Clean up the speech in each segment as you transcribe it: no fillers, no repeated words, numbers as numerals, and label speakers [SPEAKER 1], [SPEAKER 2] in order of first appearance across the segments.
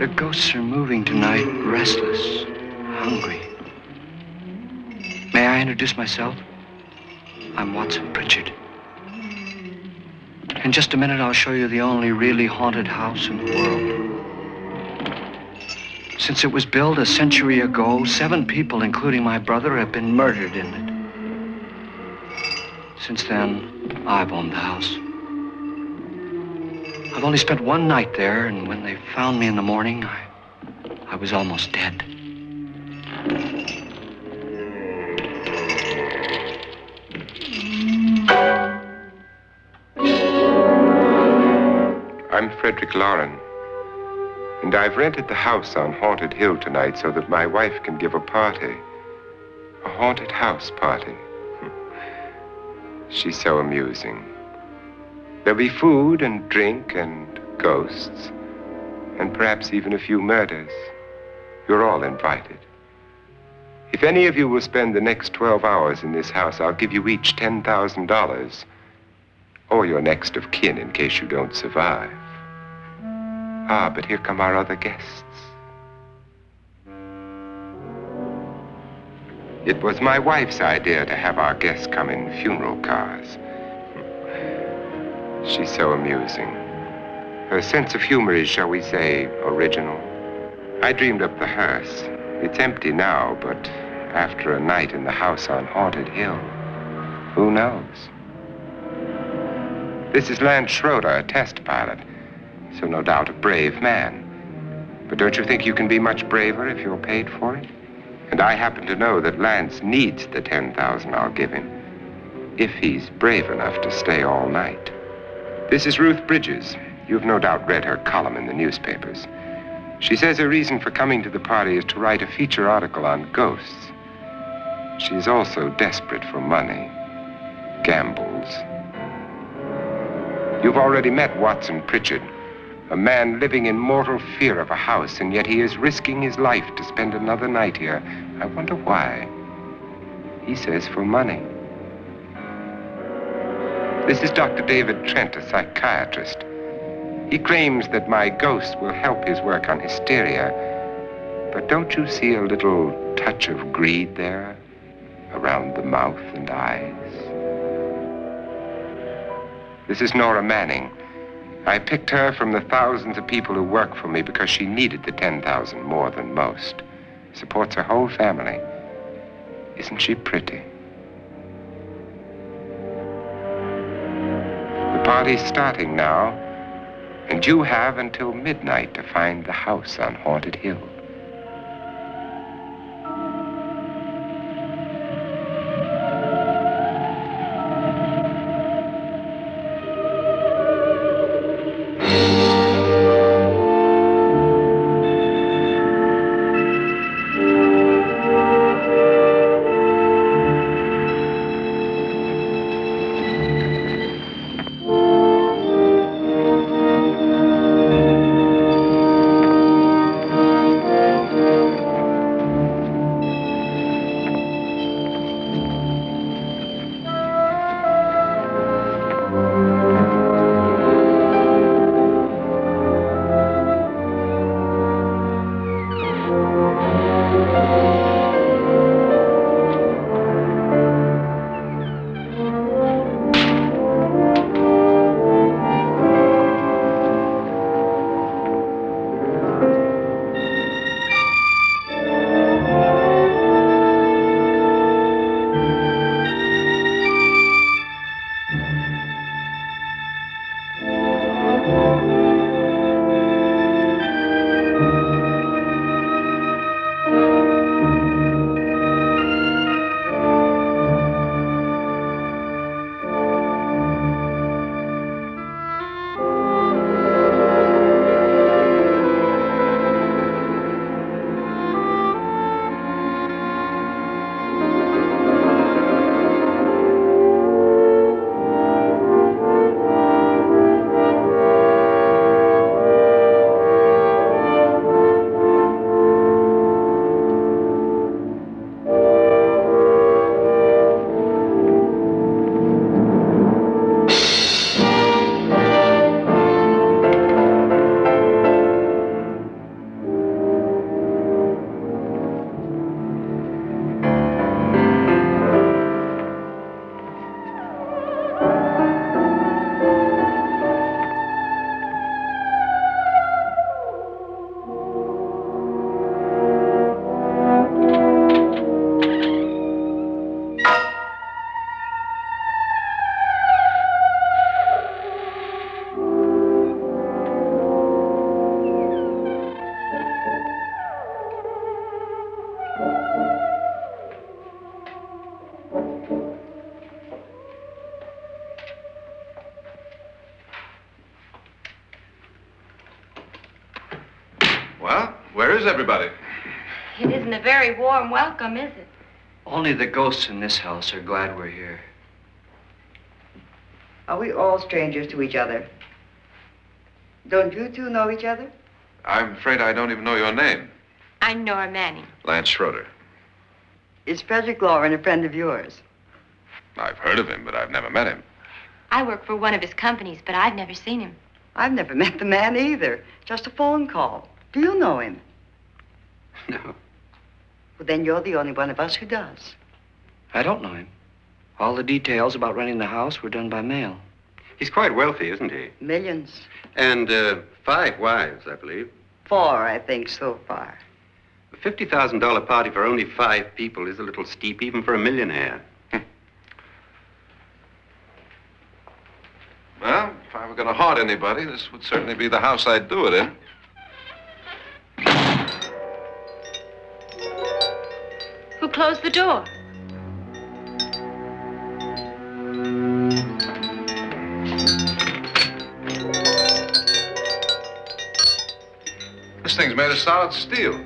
[SPEAKER 1] The ghosts are moving tonight, restless, hungry. May I introduce myself? I'm Watson Pritchard. In just a minute, I'll show you the only really haunted house in the world. Since it was built a century ago, 7 people, including my brother, have been murdered in it. Since then, I've owned the house. I've only spent 1 night there, and when they found me in the morning, I was almost dead.
[SPEAKER 2] I'm Frederick Loren, and I've rented the house on Haunted Hill tonight so that my wife can give a party. A haunted house party. She's so amusing. There'll be food and drink and ghosts, and perhaps even a few murders. You're all invited. If any of you will spend the next 12 hours in this house, I'll give you each $10,000, or your next of kin in case you don't survive. Ah, but here come our other guests. It was my wife's idea to have our guests come in funeral cars. She's so amusing. Her sense of humor is, shall we say, original. I dreamed up the hearse. It's empty now, but after a night in the house on Haunted Hill, who knows? This is Lance Schroeder, a test pilot, so no doubt a brave man. But don't you think you can be much braver if you're paid for it? And I happen to know that Lance needs the $10,000 I'll give him, if he's brave enough to stay all night. This is Ruth Bridges. You've no doubt read her column in the newspapers. She says her reason for coming to the party is to write a feature article on ghosts. She's also desperate for money, gambles. You've already met Watson Pritchard, a man living in mortal fear of a house, and yet he is risking his life to spend another night here. I wonder why. He says for money. This is Dr. David Trent, a psychiatrist. He claims that my ghost will help his work on hysteria. But don't you see a little touch of greed there, around the mouth and eyes? This is Nora Manning. I picked her from the thousands of people who work for me because she needed the $10,000 more than most. Supports her whole family. Isn't she pretty? The party's starting now, and you have until midnight to find the house on Haunted Hill.
[SPEAKER 3] Well, where is everybody?
[SPEAKER 4] It isn't a very warm welcome, is it?
[SPEAKER 1] Only the ghosts in this house are glad we're here.
[SPEAKER 5] Are we all strangers to each other? Don't you two know each other?
[SPEAKER 3] I'm afraid I don't even know your name.
[SPEAKER 4] I'm Nora Manning.
[SPEAKER 3] Lance Schroeder.
[SPEAKER 5] Is Frederick Loren a friend of yours?
[SPEAKER 3] I've heard of him, but I've never met him.
[SPEAKER 4] I work for one of his companies, but I've never seen him.
[SPEAKER 5] I've never met the man either. Just a phone call. Do you know him?
[SPEAKER 1] No,
[SPEAKER 5] Well, then you're the only one of us who does.
[SPEAKER 1] I don't know him. All the details about renting the house were done by mail.
[SPEAKER 6] He's quite wealthy, isn't he?
[SPEAKER 5] Millions.
[SPEAKER 6] And 5 wives, I believe.
[SPEAKER 5] 4, I think, so far.
[SPEAKER 6] A $50,000 party for only 5 people is a little steep, even for a millionaire.
[SPEAKER 3] Well, if I were going to haunt anybody, this would certainly be the house I'd do it in.
[SPEAKER 4] Who closed the door?
[SPEAKER 3] This thing's made of solid steel.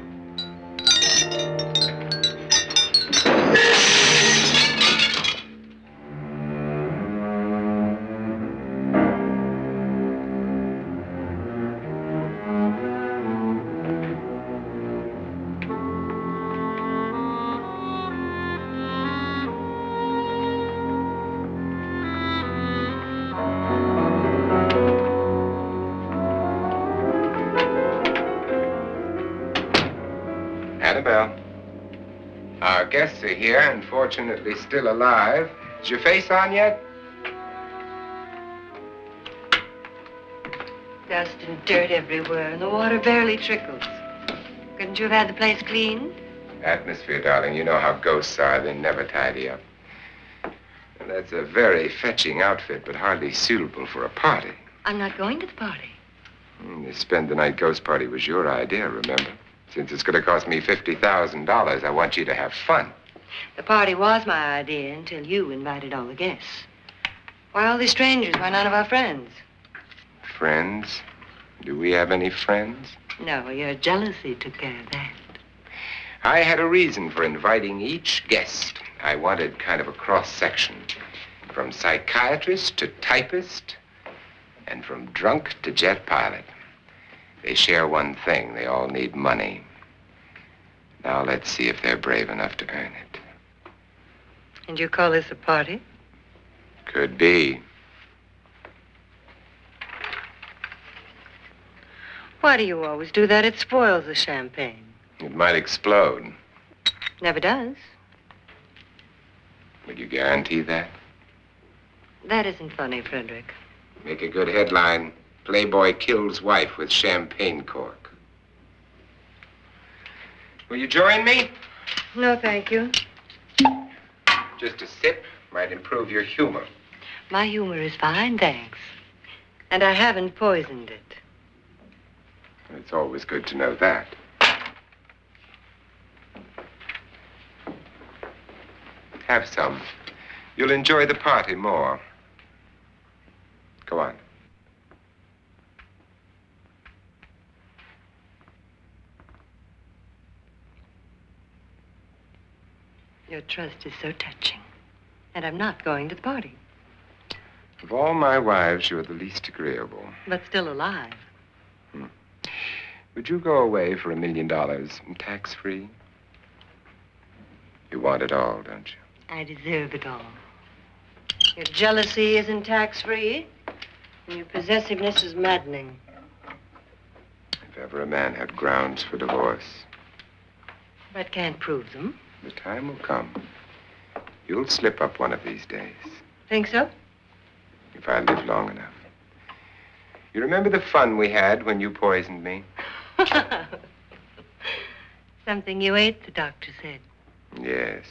[SPEAKER 2] Annabelle, our guests are here, unfortunately still alive. Is your face on yet?
[SPEAKER 5] Dust and dirt everywhere, and the water barely trickles. Couldn't you have had the place cleaned?
[SPEAKER 2] Atmosphere, darling. You know how ghosts are. They never tidy up. And that's a very fetching outfit, but hardly suitable for a party.
[SPEAKER 5] I'm not going to the party.
[SPEAKER 2] The spend-the-night ghost party was your idea, remember? Since it's going to cost me $50,000, I want you to have fun.
[SPEAKER 5] The party was my idea until you invited all the guests. Why all these strangers? Why none of our friends?
[SPEAKER 2] Friends? Do we have any friends?
[SPEAKER 5] No, your jealousy took care of that.
[SPEAKER 2] I had a reason for inviting each guest. I wanted kind of a cross-section. From psychiatrist to typist, and from drunk to jet pilot. They share one thing. They all need money. Now let's see if they're brave enough to earn it.
[SPEAKER 5] And you call this a party?
[SPEAKER 2] Could be.
[SPEAKER 5] Why do you always do that? It spoils the champagne.
[SPEAKER 2] It might explode.
[SPEAKER 5] Never does.
[SPEAKER 2] Would you guarantee that?
[SPEAKER 5] That isn't funny, Frederick.
[SPEAKER 2] Make a good headline. Playboy kills wife with champagne cork. Will you join me?
[SPEAKER 5] No, thank you.
[SPEAKER 2] Just a sip might improve your humor.
[SPEAKER 5] My humor is fine, thanks. And I haven't poisoned it.
[SPEAKER 2] It's always good to know that. Have some. You'll enjoy the party more. Go on.
[SPEAKER 5] Your trust is so touching. And I'm not going to the party.
[SPEAKER 2] Of all my wives, you're the least agreeable.
[SPEAKER 5] But still alive.
[SPEAKER 2] Would you go away for $1 million tax-free? You want it all, don't you?
[SPEAKER 5] I deserve it all. Your jealousy isn't tax-free. And your possessiveness is maddening.
[SPEAKER 2] If ever a man had grounds for divorce,
[SPEAKER 5] But can't prove them.
[SPEAKER 2] the time will come. You'll slip up one of these days,
[SPEAKER 5] Think so?
[SPEAKER 2] if I live long enough. You remember the fun we had when you poisoned me?
[SPEAKER 5] Something you ate, the doctor said.
[SPEAKER 2] Yes,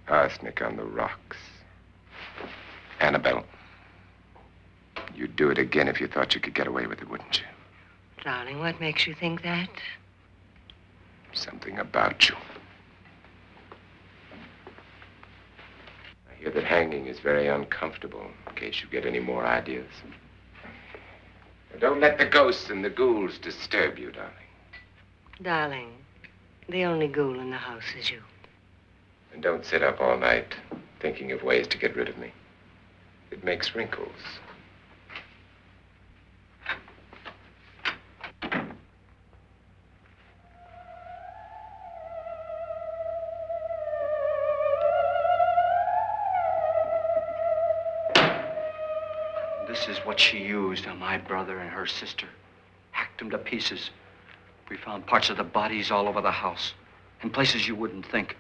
[SPEAKER 2] arsenic on the rocks. Annabelle, you'd do it again if you thought you could get away with it, wouldn't you?
[SPEAKER 5] Darling, what makes you think that?
[SPEAKER 2] Something about you. I hear that hanging is very uncomfortable, in case you get any more ideas. Now, don't let the ghosts and the ghouls disturb you, darling.
[SPEAKER 5] Darling, the only ghoul in the house is you.
[SPEAKER 2] And don't sit up all night thinking of ways to get rid of me. It makes wrinkles.
[SPEAKER 1] This is what she used on my brother and her sister. Hacked them to pieces. We found parts of the bodies all over the house, in places you wouldn't think.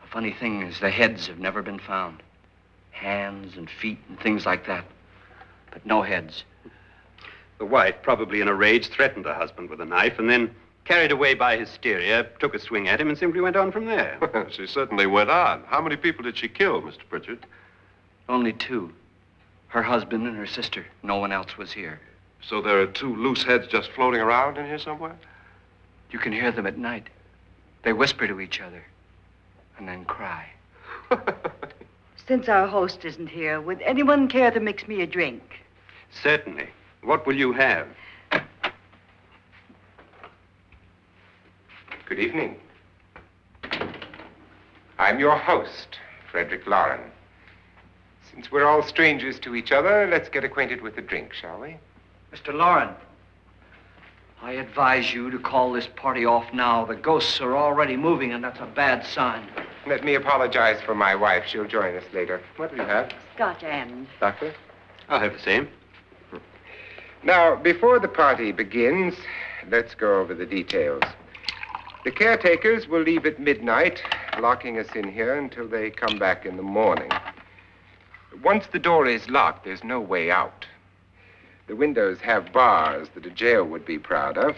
[SPEAKER 1] The funny thing is the heads have never been found. Hands and feet and things like that. But no heads.
[SPEAKER 6] The wife, probably in a rage, threatened her husband with a knife and then, carried away by hysteria, took a swing at him and simply went on from there.
[SPEAKER 3] She certainly went on. How many people did she kill, Mr. Pritchard?
[SPEAKER 1] Only two. Her husband and her sister. No one else was here.
[SPEAKER 3] So there are two loose heads just floating around in here somewhere?
[SPEAKER 1] You can hear them at night. They whisper to each other and then cry.
[SPEAKER 7] Since our host isn't here, would anyone care to mix me a drink?
[SPEAKER 6] Certainly. What will you have?
[SPEAKER 2] Good evening. I'm your host, Frederick Loren. Since we're all strangers to each other, let's get acquainted with a drink, shall we?
[SPEAKER 1] Mr. Loren, I advise you to call this party off now. The ghosts are already moving, and that's a bad sign.
[SPEAKER 2] Let me apologize for my wife. She'll join us later. What will you have?
[SPEAKER 7] Scotch and.
[SPEAKER 2] Doctor?
[SPEAKER 6] I'll have the same.
[SPEAKER 2] Now, before the party begins, let's go over the details. The caretakers will leave at midnight, locking us in here until they come back in the morning. Once the door is locked, there's no way out. The windows have bars that a jail would be proud of,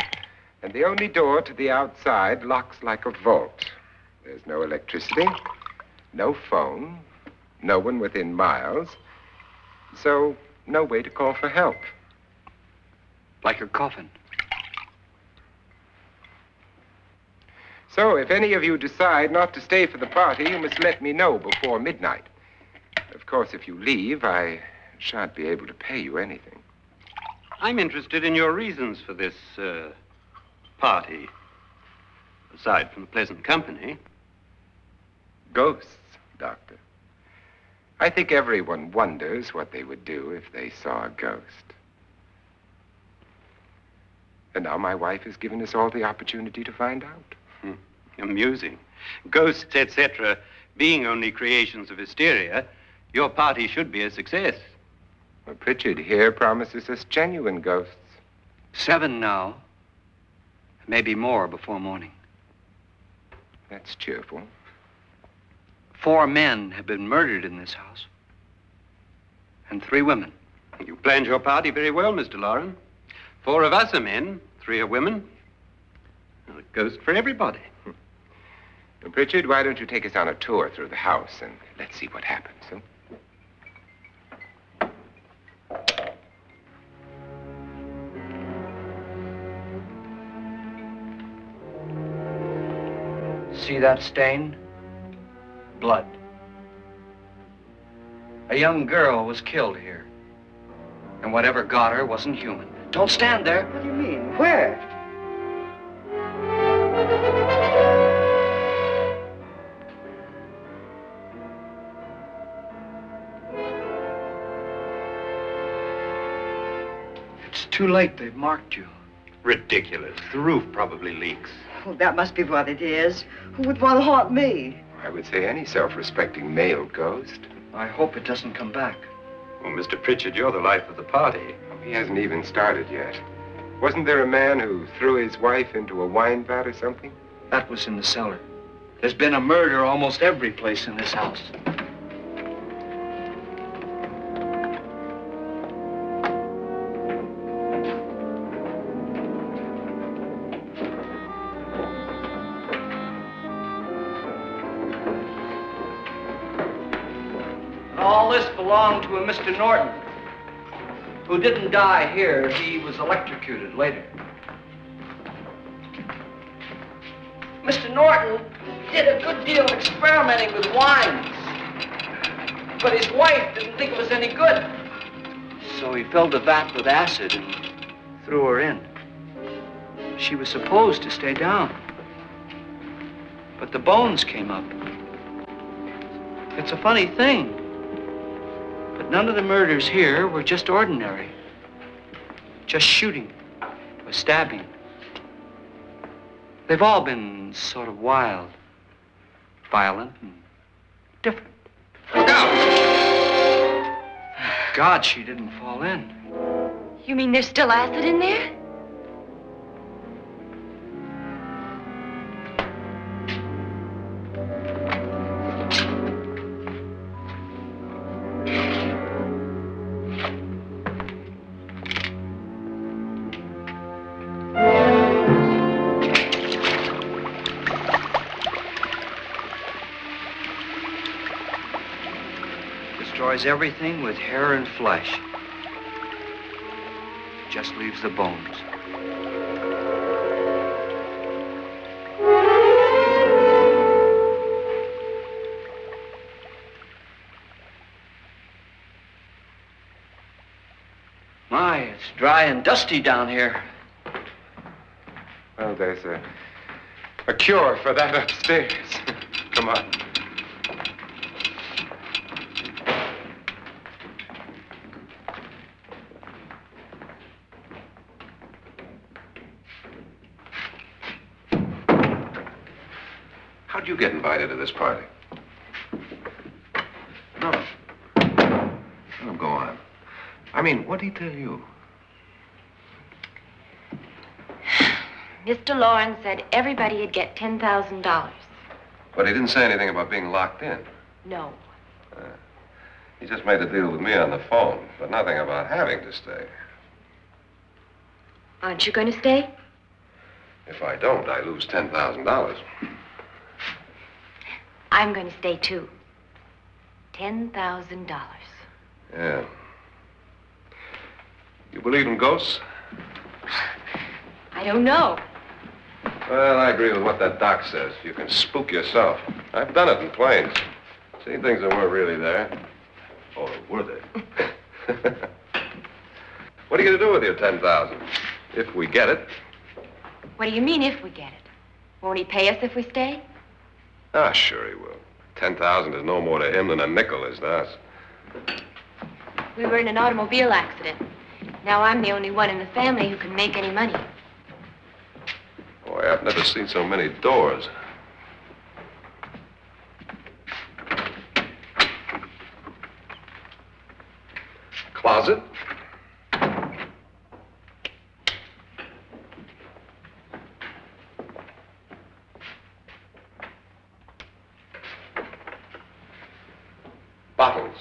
[SPEAKER 2] and the only door to the outside locks like a vault. There's no electricity, no phone, no one within miles, so no way to call for help.
[SPEAKER 1] Like a coffin.
[SPEAKER 2] So if any of you decide not to stay for the party, you must let me know before midnight. Of course, if you leave, I shan't be able to pay you anything.
[SPEAKER 6] I'm interested in your reasons for this, party. Aside from the pleasant company.
[SPEAKER 2] Ghosts, Doctor. I think everyone wonders what they would do if they saw a ghost. And now my wife has given us all the opportunity to find out.
[SPEAKER 6] Amusing. Ghosts, etc., being only creations of hysteria, your party should be a success.
[SPEAKER 2] Well, Pritchard here promises us genuine ghosts.
[SPEAKER 1] 7 now. Maybe more before morning.
[SPEAKER 2] That's cheerful.
[SPEAKER 1] 4 men have been murdered in this house. And 3 women.
[SPEAKER 6] You planned your party very well, Mr. Loren. 4 of us are men, 3 are women. Well, a ghost for everybody.
[SPEAKER 2] Well, Pritchard, why don't you take us on a tour through the house and let's see what happens, huh?
[SPEAKER 1] See that stain? Blood. A young girl was killed here. And whatever got her wasn't human. Don't stand there.
[SPEAKER 7] What do you mean? Where?
[SPEAKER 1] It's too late. They've marked you.
[SPEAKER 6] Ridiculous. The roof probably leaks.
[SPEAKER 7] Oh, that must be what it is. Who would want to haunt me?
[SPEAKER 2] I would say any self-respecting male ghost.
[SPEAKER 1] I hope it doesn't come back.
[SPEAKER 6] Well, Mr. Pritchard, you're the life of the party.
[SPEAKER 2] He hasn't even started yet. Wasn't there a man who threw his wife into a wine vat or something?
[SPEAKER 1] That was in the cellar. There's been a murder almost every place in this house. All this belonged to a Mr. Norton, who didn't die here. He was electrocuted later. Mr. Norton did a good deal of experimenting with wines, but his wife didn't think it was any good. So he filled the vat with acid and threw her in. She was supposed to stay down. But the bones came up. It's a funny thing. But none of the murders here were just ordinary. Just shooting or stabbing. They've all been sort of wild, violent, and different.
[SPEAKER 3] Look out!
[SPEAKER 1] Thank God she didn't fall in.
[SPEAKER 4] You mean there's still acid in there?
[SPEAKER 1] Destroys everything with hair and flesh. Just leaves the bones. My, it's dry and dusty down here.
[SPEAKER 2] Well, there's a cure for that upstairs. Come on.
[SPEAKER 3] How'd you get invited to this party? No. Oh, go on. I mean, what did he tell you?
[SPEAKER 4] Mr. Loren said everybody'd get $10,000.
[SPEAKER 3] But he didn't say anything about being locked in.
[SPEAKER 4] No.
[SPEAKER 3] He just made a deal with me on the phone, but nothing about having to stay.
[SPEAKER 4] Aren't you going to stay?
[SPEAKER 3] If I don't, I lose $10,000.
[SPEAKER 4] I'm going to stay, too. $10,000.
[SPEAKER 3] Yeah. You believe in ghosts?
[SPEAKER 4] I don't know.
[SPEAKER 3] Well, I agree with what that doc says. You can spook yourself. I've done it in planes. Seen things that weren't really there. Or were they? What are you going to do with your $10,000? If we get it.
[SPEAKER 4] What do you mean, if we get it? Won't he pay us if we stay?
[SPEAKER 3] Ah, sure he will. 10,000 is no more to him than a nickel is to us.
[SPEAKER 4] We were in an automobile accident. Now I'm the only one in the family who can make any money.
[SPEAKER 3] Boy, I've never seen so many doors. Closet? Bottles.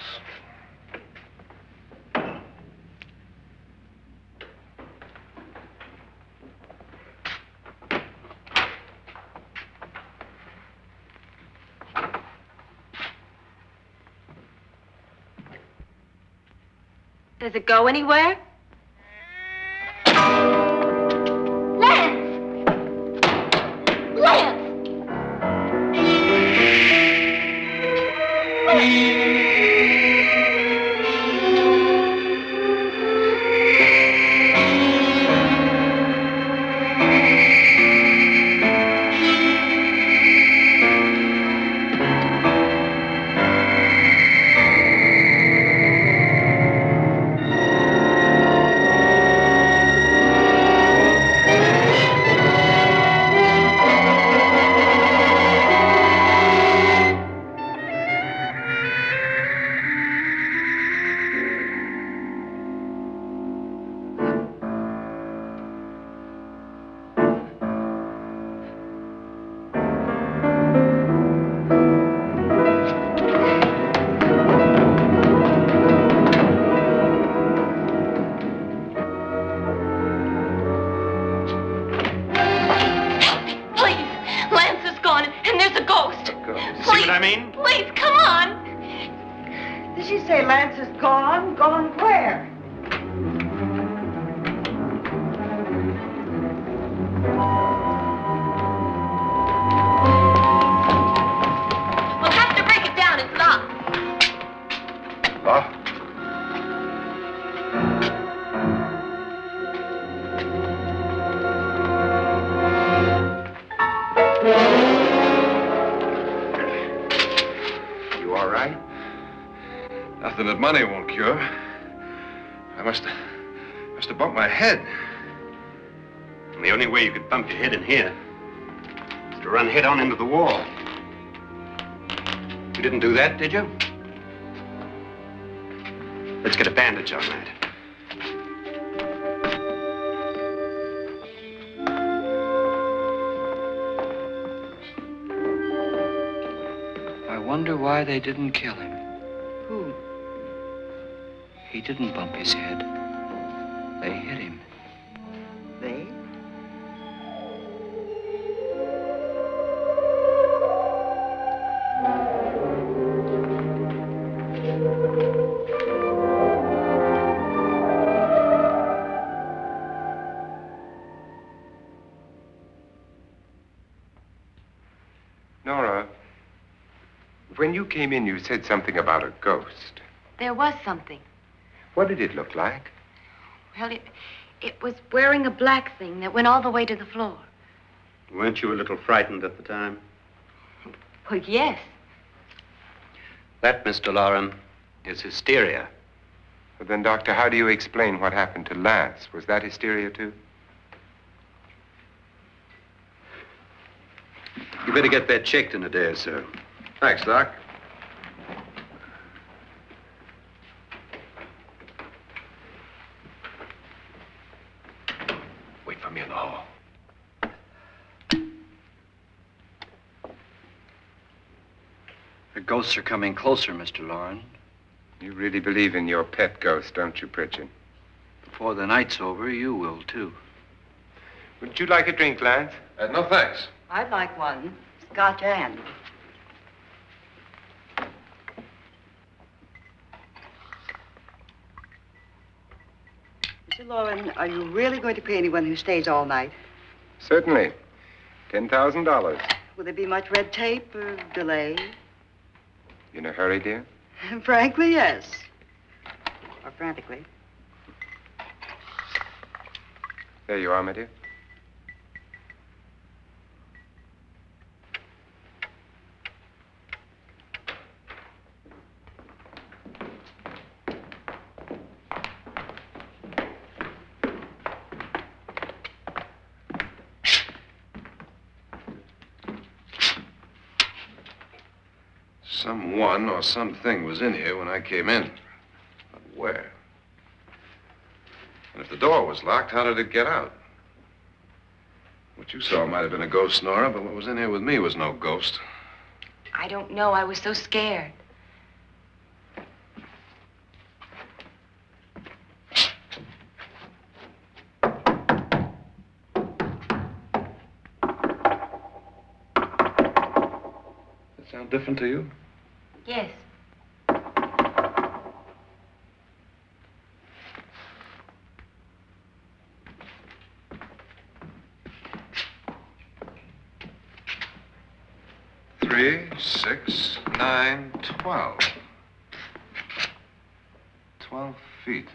[SPEAKER 4] Does it go anywhere? Lance! Lance! Please, come on.
[SPEAKER 7] Did she say Lance is gone? Gone where?
[SPEAKER 4] We'll have to break it down. It's locked.
[SPEAKER 3] What? money won't cure. I must have bumped my head.
[SPEAKER 6] And the only way you could bump your head in here is to run head on into the wall. You didn't do that, did you? Let's get a bandage on that.
[SPEAKER 1] I wonder why they didn't kill him.
[SPEAKER 7] Who?
[SPEAKER 1] He didn't bump his head. They hit him.
[SPEAKER 7] They?
[SPEAKER 2] Nora, when you came in, you said something about a ghost.
[SPEAKER 4] There was something.
[SPEAKER 2] What did it look like?
[SPEAKER 4] Well, it was wearing a black thing that went all the way to the floor.
[SPEAKER 6] Weren't you a little frightened at the time?
[SPEAKER 4] Well, yes.
[SPEAKER 6] That, Mr. Loren, is hysteria.
[SPEAKER 2] Well, then, Doctor, how do you explain what happened to Lance? Was that hysteria, too?
[SPEAKER 6] You better get that checked in a day or so.
[SPEAKER 3] Thanks, Doc. Wait for me in the hall.
[SPEAKER 1] The ghosts are coming closer, Mr. Loren.
[SPEAKER 2] You really believe in your pet ghost, don't you, Pritchard?
[SPEAKER 1] Before the night's over, you will, too.
[SPEAKER 2] Would you like a drink, Lance?
[SPEAKER 3] No, thanks.
[SPEAKER 7] I'd like one. Scotch and. Mr. Loren, are you really going to pay anyone who stays all night?
[SPEAKER 2] Certainly. $10,000.
[SPEAKER 7] Will there be much red tape or delay?
[SPEAKER 2] In a hurry, dear?
[SPEAKER 7] Frankly, yes. Or frantically.
[SPEAKER 2] There you are, my dear.
[SPEAKER 3] Someone or something was in here when I came in. But where? And if the door was locked, how did it get out? What you saw might have been a ghost, Nora, but what was in here with me was no ghost.
[SPEAKER 4] I don't know. I was so scared.
[SPEAKER 3] Does that sound different to you?
[SPEAKER 4] Yes.
[SPEAKER 3] Three, 6, 9, 12. 12 feet.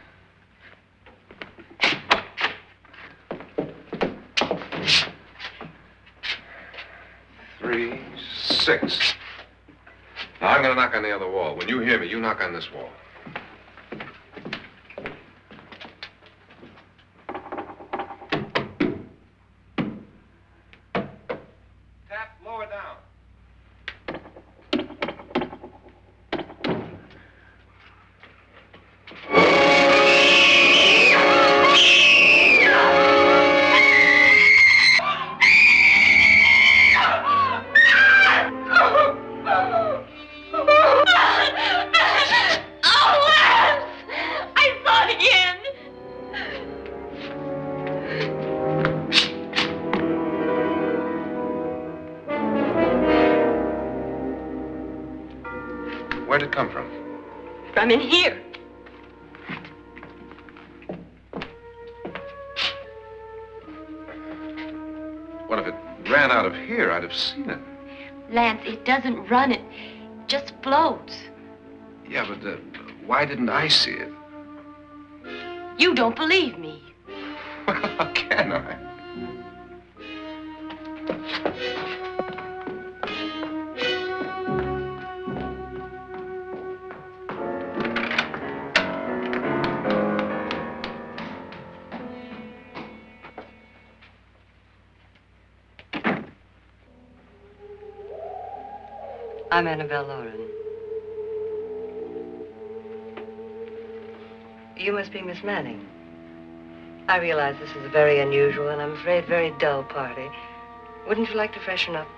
[SPEAKER 3] Three, 6. Now, I'm going to knock on the other wall. When you hear me, you knock on this wall. Tap lower down. Where'd it come from?
[SPEAKER 4] From in here.
[SPEAKER 3] What if it ran out of here? I'd have seen it.
[SPEAKER 4] Lance, it doesn't run. It just floats.
[SPEAKER 3] Yeah, but why didn't I see it?
[SPEAKER 4] You don't believe me.
[SPEAKER 3] Well, how can I?
[SPEAKER 5] I'm Annabelle Loren. You must be Miss Manning. I realize this is a very unusual and I'm afraid very dull party. Wouldn't you like to freshen up?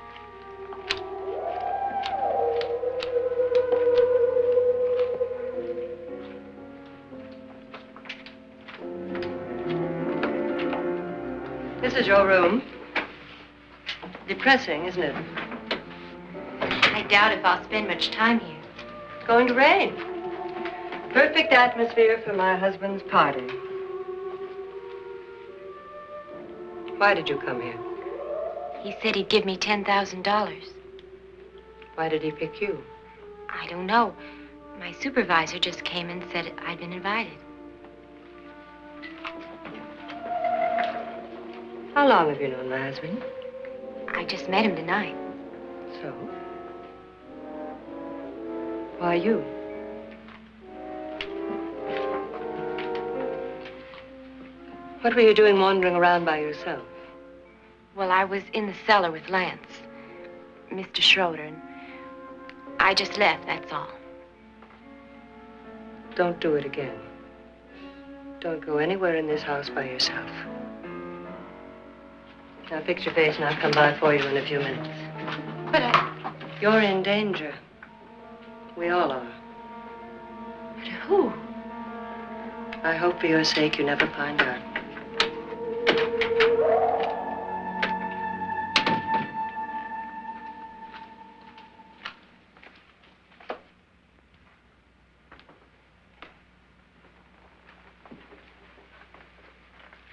[SPEAKER 5] This is your room. Depressing, isn't it?
[SPEAKER 4] I doubt if I'll spend much time here.
[SPEAKER 5] It's going to rain. Perfect atmosphere for my husband's party. Why did you come here?
[SPEAKER 4] He said he'd give me $10,000.
[SPEAKER 5] Why did he pick you?
[SPEAKER 4] I don't know. My supervisor just came and said I'd been invited.
[SPEAKER 5] How long have you known my husband?
[SPEAKER 4] I just met him tonight.
[SPEAKER 5] So? Why you? What were you doing wandering around by yourself?
[SPEAKER 4] Well, I was in the cellar with Lance, Mr. Schroeder, and I just left, that's all.
[SPEAKER 5] Don't do it again. Don't go anywhere in this house by yourself. Now fix your face and I'll come by for you in a few minutes.
[SPEAKER 4] But
[SPEAKER 5] You're in danger. We all are.
[SPEAKER 4] but who?
[SPEAKER 5] I hope for your sake you never find out.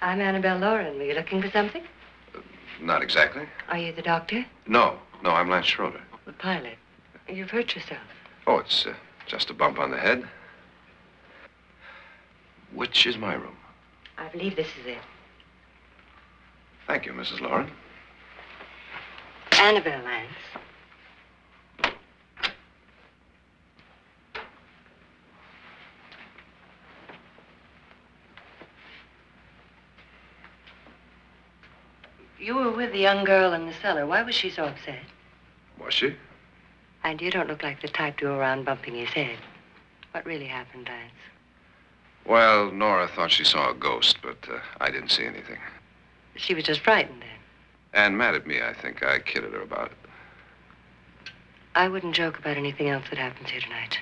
[SPEAKER 5] I'm Annabelle Loren. Were you looking for something?
[SPEAKER 3] Not exactly.
[SPEAKER 5] Are you the doctor?
[SPEAKER 3] No, I'm Lance Schroeder.
[SPEAKER 5] The pilot. You've hurt yourself.
[SPEAKER 3] Oh, it's just a bump on the head. Which is my room?
[SPEAKER 5] I believe this is it.
[SPEAKER 3] Thank you, Mrs. Loren.
[SPEAKER 5] Annabelle, Lance. You were with the young girl in the cellar. Why was she so upset?
[SPEAKER 3] Was she?
[SPEAKER 5] And you don't look like the type to go around bumping his head. What really happened, Lance?
[SPEAKER 3] Well, Nora thought she saw a ghost, but I didn't see anything.
[SPEAKER 5] She was just frightened then.
[SPEAKER 3] And mad at me, I think. I kidded her about it.
[SPEAKER 5] I wouldn't joke about anything else that happens here tonight.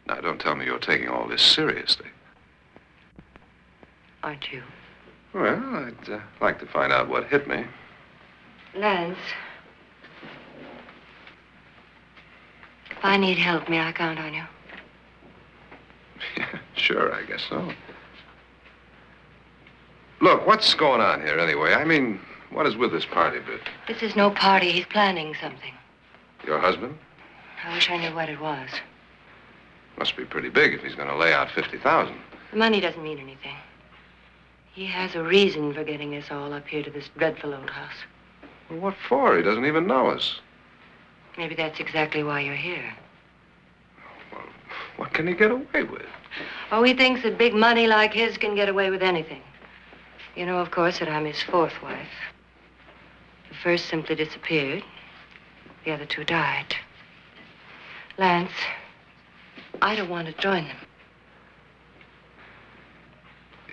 [SPEAKER 3] Now, don't tell me you're taking all this seriously.
[SPEAKER 5] Aren't you?
[SPEAKER 3] Well, I'd like to find out what hit me.
[SPEAKER 5] Lance. If I need help, may I count on you?
[SPEAKER 3] Yeah, sure, I guess so. Look, what's going on here anyway? I mean, what is with this party bit?
[SPEAKER 5] This is no party. He's planning something.
[SPEAKER 3] Your husband?
[SPEAKER 5] I wish I knew what it was.
[SPEAKER 3] Must be pretty big if he's going to lay out 50,000.
[SPEAKER 5] The money doesn't mean anything. He has a reason for getting us all up here to this dreadful old house.
[SPEAKER 3] Well, what for? He doesn't even know us.
[SPEAKER 5] Maybe that's exactly why you're here.
[SPEAKER 3] Well, what can he get away with?
[SPEAKER 5] Oh, he thinks that big money like his can get away with anything. You know, of course, that I'm his fourth wife. The first simply disappeared. The other two died. Lance, I don't want to join them.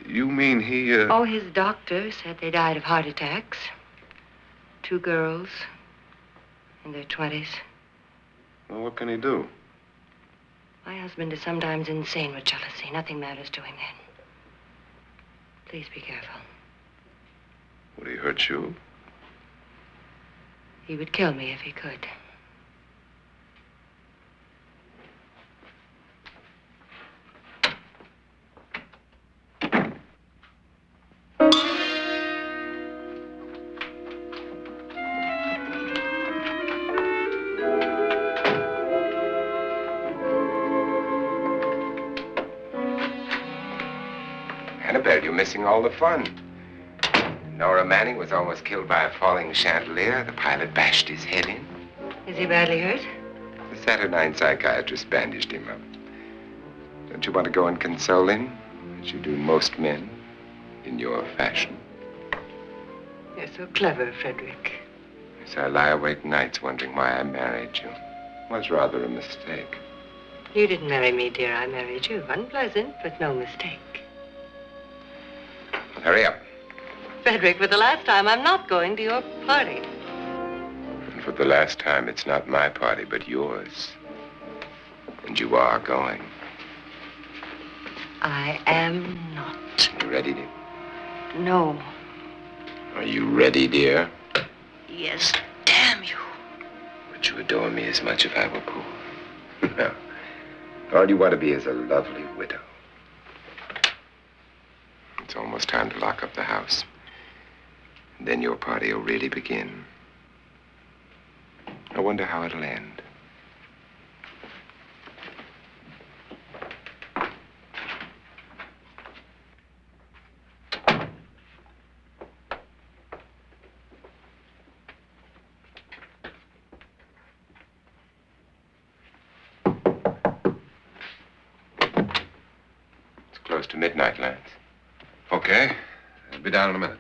[SPEAKER 3] You mean he,
[SPEAKER 5] Oh, his doctor said they died of heart attacks. 2 girls in their 20s.
[SPEAKER 3] Well, what can he do?
[SPEAKER 5] My husband is sometimes insane with jealousy. Nothing matters to him then. Please be careful.
[SPEAKER 3] Would he hurt you?
[SPEAKER 5] He would kill me if he could.
[SPEAKER 2] Annabelle, you're missing all the fun. Nora Manning was almost killed by a falling chandelier. The pilot bashed his head in.
[SPEAKER 5] Is he badly hurt?
[SPEAKER 2] The Saturnine psychiatrist bandaged him up. Don't you want to go and console him, as you do most men, in your fashion?
[SPEAKER 5] You're so clever, Frederick.
[SPEAKER 2] So I lie awake nights wondering why I married you. Was rather a mistake.
[SPEAKER 5] You didn't marry me, dear. I married you. Unpleasant, but no mistake.
[SPEAKER 2] Hurry up.
[SPEAKER 5] Frederick, for the last time, I'm not going to your party.
[SPEAKER 2] And for the last time, it's not my party, but yours. And you are going.
[SPEAKER 5] I am not.
[SPEAKER 2] You ready, dear?
[SPEAKER 5] No.
[SPEAKER 2] Are you ready, dear?
[SPEAKER 5] Yes, damn you.
[SPEAKER 2] Would you adore me as much if I were poor? No. All you want to be is a lovely widow. It's almost time to lock up the house. And then your party will really begin. I wonder how it'll end. It's close to midnight, Lance.
[SPEAKER 3] Okay. I'll be down in a minute.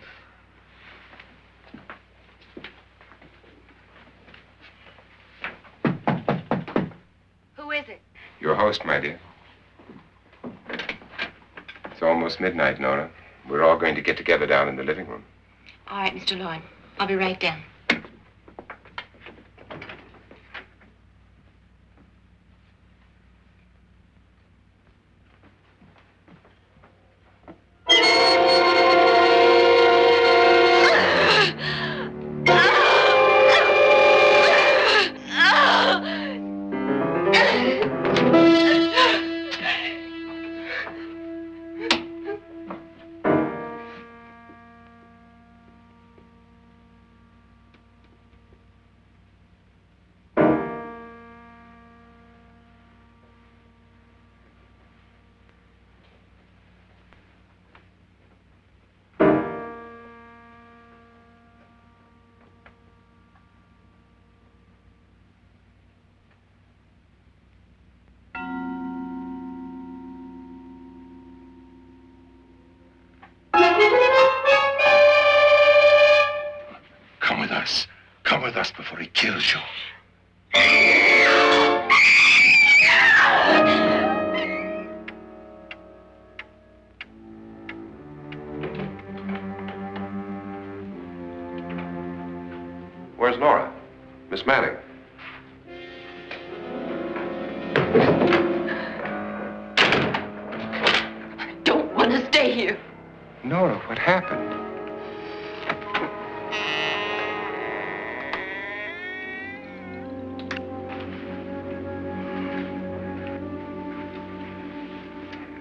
[SPEAKER 4] Who is it?
[SPEAKER 2] Your host, my dear. It's almost midnight, Nora. We're all going to get together down in the living room.
[SPEAKER 4] All right, Mr. Loren. I'll be right down.
[SPEAKER 3] Come with us. Come with us before he kills you. Where's Nora? Miss Manning.
[SPEAKER 4] I don't want to stay here.
[SPEAKER 2] Nora, what happened?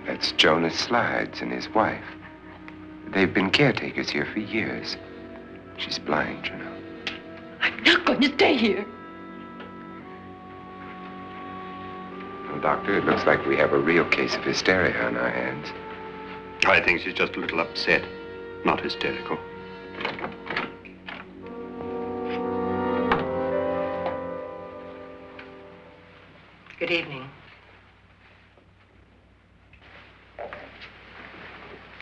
[SPEAKER 2] That's Jonas Slides and his wife. They've been caretakers here for years. She's blind, you know.
[SPEAKER 4] I'm not going to stay here.
[SPEAKER 2] Well, Doctor, it looks like we have a real case of hysteria on our hands.
[SPEAKER 6] I think she's just a little upset, not hysterical.
[SPEAKER 5] Good evening.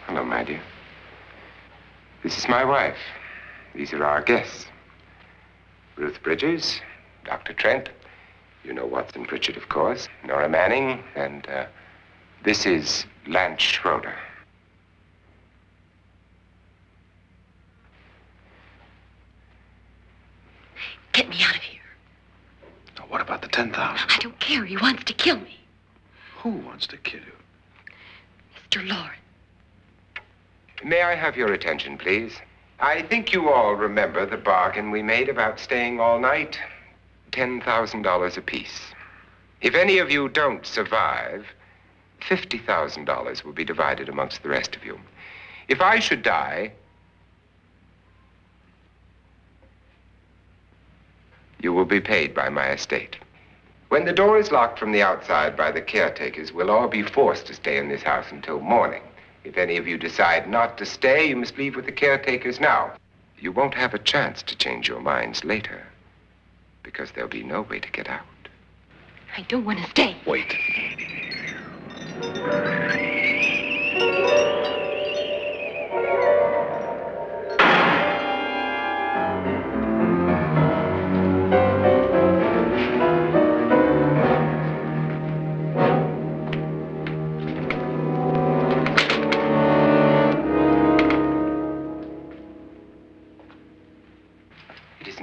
[SPEAKER 2] Hello, my dear. This is my wife. These are our guests. Ruth Bridges, Dr. Trent. You know Watson Pritchard, of course. Nora Manning, and this is Lance Schroeder.
[SPEAKER 4] Get me out of here.
[SPEAKER 3] Now, what about the 10,000?
[SPEAKER 4] I don't care. He wants to kill me.
[SPEAKER 3] Who wants to kill you?
[SPEAKER 4] Mr. Loren.
[SPEAKER 2] May I have your attention, please? I think you all remember the bargain we made about staying all night. $10,000 apiece. If any of you don't survive, $50,000 will be divided amongst the rest of you. If I should die, you will be paid by my estate. When the door is locked from the outside by the caretakers, we'll all be forced to stay in this house until morning. If any of you decide not to stay, you must leave with the caretakers now. You won't have a chance to change your minds later, because there'll be no way to get out.
[SPEAKER 4] I don't want to stay.
[SPEAKER 3] Wait.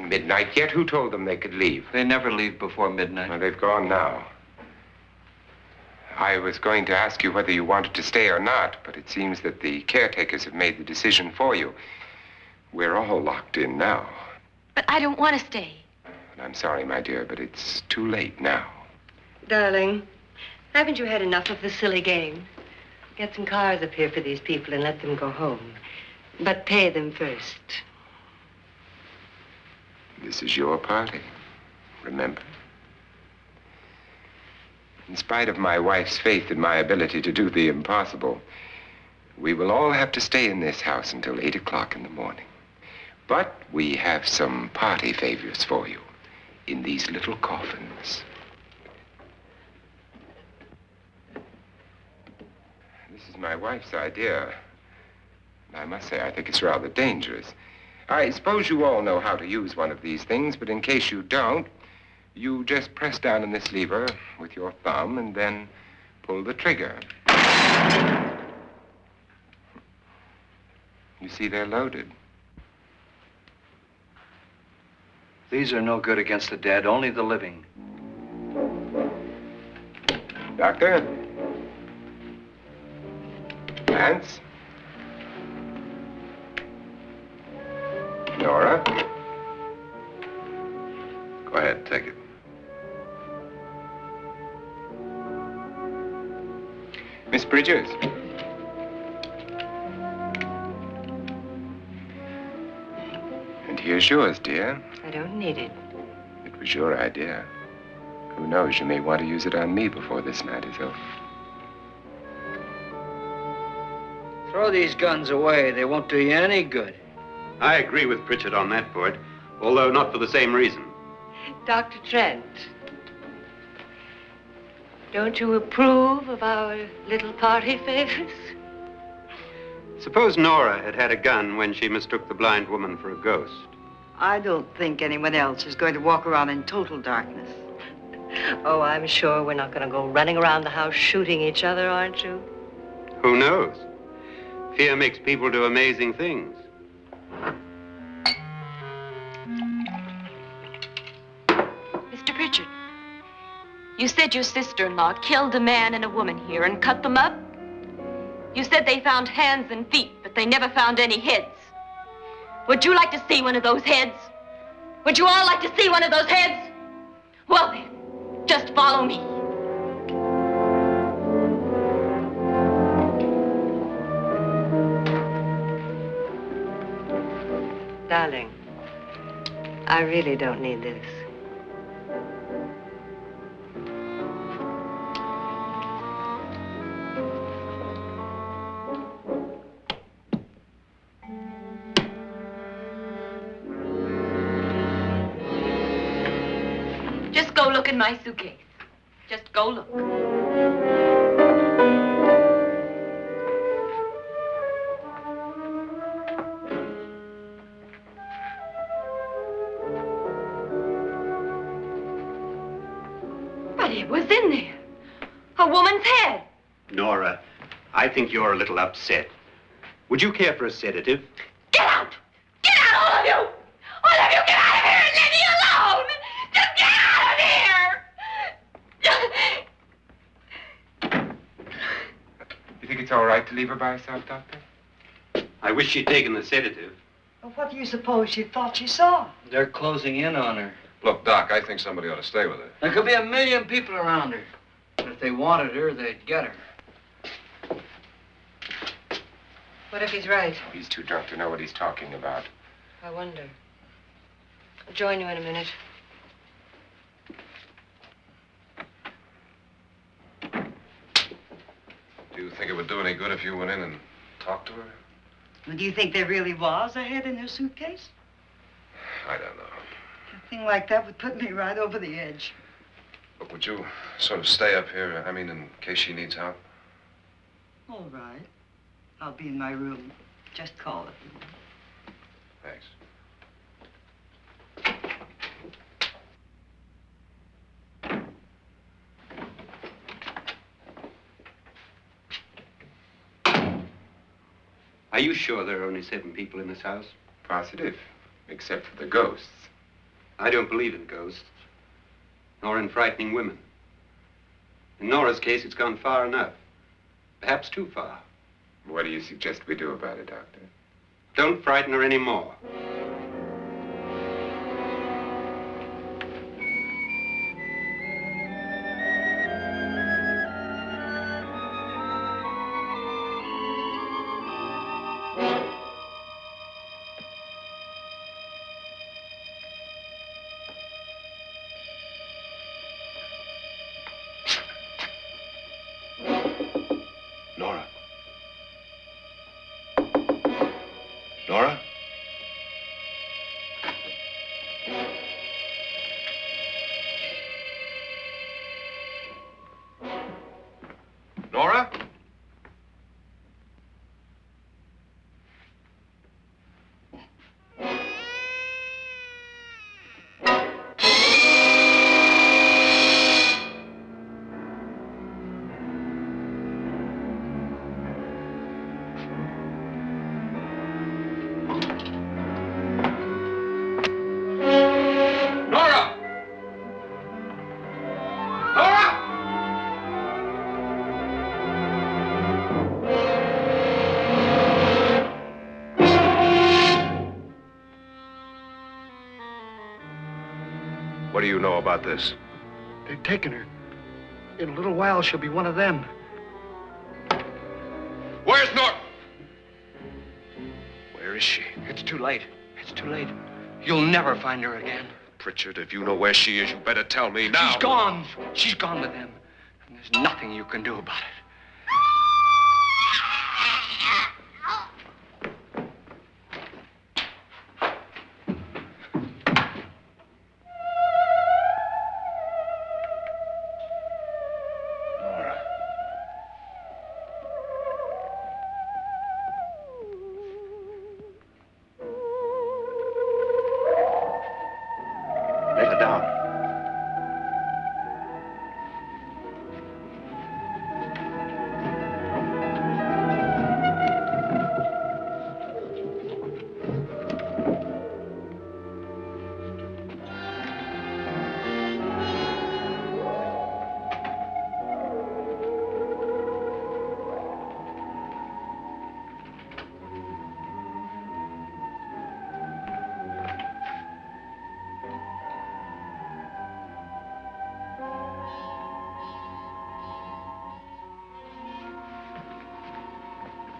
[SPEAKER 2] isn't midnight yet. Who told them they could leave?
[SPEAKER 1] They never leave before midnight.
[SPEAKER 2] Well, they've gone now. I was going to ask you whether you wanted to stay or not, but it seems that the caretakers have made the decision for you. We're all locked in now.
[SPEAKER 4] But I don't want to stay.
[SPEAKER 2] And I'm sorry, my dear, but it's too late now.
[SPEAKER 5] Darling, haven't you had enough of the silly game? Get some cars up here for these people and let them go home. But pay them first.
[SPEAKER 2] This is your party, remember? In spite of my wife's faith in my ability to do the impossible, we will all have to stay in this house until 8 o'clock in the morning. But we have some party favors for you in these little coffins. This is my wife's idea. And I must say, I think it's rather dangerous. I suppose you all know how to use one of these things, but in case you don't, you just press down on this lever with your thumb and then pull the trigger. You see, they're loaded.
[SPEAKER 1] These are no good against the dead, only the living.
[SPEAKER 2] Doctor? Lance? Nora?
[SPEAKER 3] Go ahead, take it.
[SPEAKER 2] Miss Bridges? And here's yours, dear.
[SPEAKER 5] I don't need it.
[SPEAKER 2] It was your idea. Who knows, you may want to use it on me before this night is over.
[SPEAKER 1] Throw these guns away. They won't do you any good.
[SPEAKER 6] I agree with Pritchard on that point, although not for the same reason.
[SPEAKER 5] Dr. Trent, don't you approve of our little party favors?
[SPEAKER 6] Suppose Nora had had a gun when she mistook the blind woman for a ghost.
[SPEAKER 7] I don't think anyone else is going to walk around in total darkness.
[SPEAKER 5] Oh, I'm sure we're not going to go running around the house shooting each other, aren't you?
[SPEAKER 6] Who knows? Fear makes people do amazing things.
[SPEAKER 4] Mr. Pritchard, you said your sister-in-law killed a man and a woman here and cut them up? You said they found hands and feet, but they never found any heads. Would you like to see one of those heads? Would you all like to see one of those heads? Well then, just follow me.
[SPEAKER 5] Darling, I really don't need this.
[SPEAKER 4] Just go look in my suitcase. Just go look. But it was in there. A woman's head.
[SPEAKER 6] Nora, I think you're a little upset. Would you care for a sedative?
[SPEAKER 4] Get out! Get out, all of you! All of you, get out of here and leave me alone! Just get out of here!
[SPEAKER 2] You think it's all right to leave her by herself, Doctor?
[SPEAKER 6] I wish she'd taken the sedative.
[SPEAKER 7] Well, what do you suppose she thought she saw?
[SPEAKER 1] They're closing in on her.
[SPEAKER 3] Look, Doc, I think somebody ought to stay with her.
[SPEAKER 1] There could be 1 million people around her. But if they wanted her, they'd get her.
[SPEAKER 5] What if he's right?
[SPEAKER 2] He's too drunk to know what he's talking about.
[SPEAKER 5] I wonder. I'll join you in a minute.
[SPEAKER 3] Do you think it would do any good if you went in and talked to her?
[SPEAKER 7] Well, do you think there really was a head in her suitcase?
[SPEAKER 3] I don't know.
[SPEAKER 7] A thing like that would put me right over the edge.
[SPEAKER 3] Look, would you sort of stay up here, I mean, in case she needs help?
[SPEAKER 7] All right. I'll be in my room. Just call it.
[SPEAKER 3] Thanks.
[SPEAKER 6] Are you sure there are only 7 people in this house?
[SPEAKER 2] Positive, except for the ghosts.
[SPEAKER 6] I don't believe in ghosts, nor in frightening women. In Nora's case, it's gone far enough. Perhaps too far.
[SPEAKER 2] What do you suggest we do about it, Doctor?
[SPEAKER 6] Don't frighten her anymore.
[SPEAKER 3] Nora? Nora? Nora? Nora! Nora! What do you know about this?
[SPEAKER 8] They've taken her. In a little while, she'll be one of them.
[SPEAKER 3] Where's Nora? Where is she?
[SPEAKER 1] It's too late. It's too late. You'll never find her again.
[SPEAKER 3] Pritchard, if you know where she is, you better tell me now.
[SPEAKER 1] She's gone. She's gone with them. And there's nothing you can do about it.
[SPEAKER 3] Nora. Lay her down.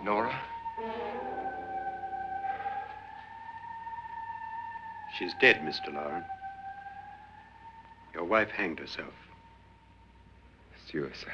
[SPEAKER 3] Nora?
[SPEAKER 6] She's dead, Mr. Loren. Your wife hanged herself.
[SPEAKER 2] Suicide.